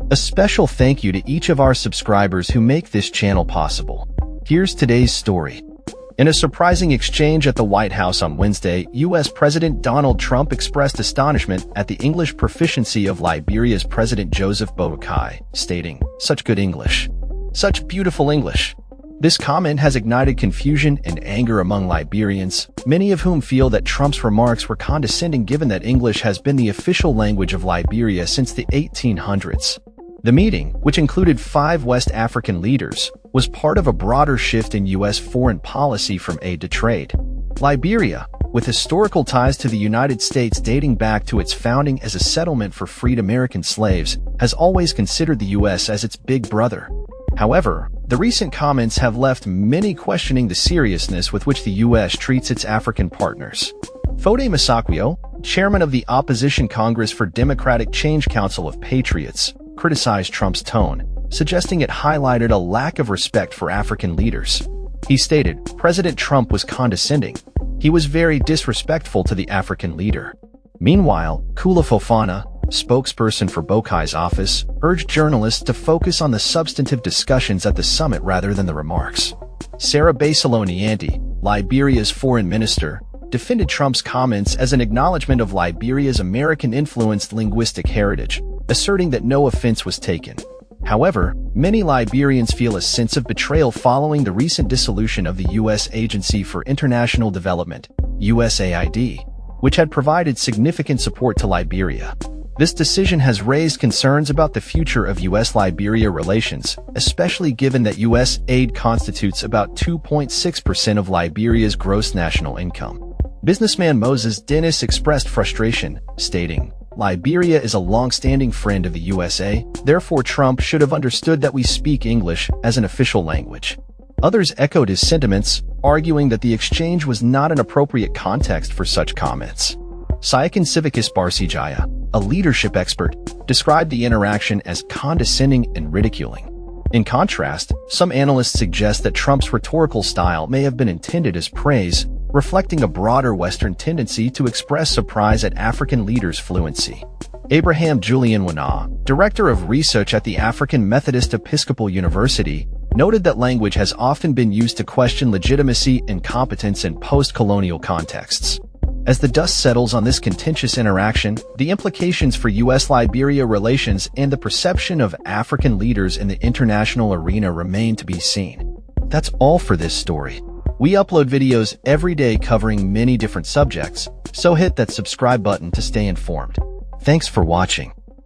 A special thank you to each of our subscribers who make this channel possible. Here's today's story. In a surprising exchange at the White House on Wednesday, U.S. President Donald Trump expressed astonishment at the English proficiency of Liberia's President Joseph Boakai, stating, "Such good English. Such beautiful English." This comment has ignited confusion and anger among Liberians, many of whom feel that Trump's remarks were condescending given that English has been the official language of Liberia since the 1800s. The meeting, which included 5 West African leaders, was part of a broader shift in U.S. foreign policy from aid to trade. Liberia, with historical ties to the United States dating back to its founding as a settlement for freed American slaves, has always considered the U.S. as its big brother. However, the recent comments have left many questioning the seriousness with which the U.S. treats its African partners. Foday Massaquoi, chairman of the opposition Congress for Democratic Change Council of Patriots, criticized Trump's tone, suggesting it highlighted a lack of respect for African leaders. He stated, "President Trump was condescending. He was very disrespectful to the African leader." Meanwhile, Kula Fofana, spokesperson for Boakai's office, urged journalists to focus on the substantive discussions at the summit rather than the remarks. Sarah Basilonianti, Liberia's foreign minister, defended Trump's comments as an acknowledgement of Liberia's American-influenced linguistic heritage, asserting that no offense was taken. However, many Liberians feel a sense of betrayal following the recent dissolution of the U.S. Agency for International Development, USAID, which had provided significant support to Liberia. This decision has raised concerns about the future of U.S.-Liberia relations, especially given that U.S. aid constitutes about 2.6% of Liberia's gross national income. Businessman Moses Dennis expressed frustration, stating, "Liberia is a long-standing friend of the USA, therefore Trump should have understood that we speak English as an official language." Others echoed his sentiments, arguing that the exchange was not an appropriate context for such comments. Saikin Civicus Barsijaya, a leadership expert, described the interaction as condescending and ridiculing. In contrast, some analysts suggest that Trump's rhetorical style may have been intended as praise, reflecting a broader Western tendency to express surprise at African leaders' fluency. Abraham Julian Wana, director of research at the African Methodist Episcopal University, noted that language has often been used to question legitimacy and competence in post-colonial contexts. As the dust settles on this contentious interaction, the implications for U.S.-Liberia relations and the perception of African leaders in the international arena remain to be seen. That's all for this story. We upload videos every day covering many different subjects, so hit that subscribe button to stay informed. Thanks for watching.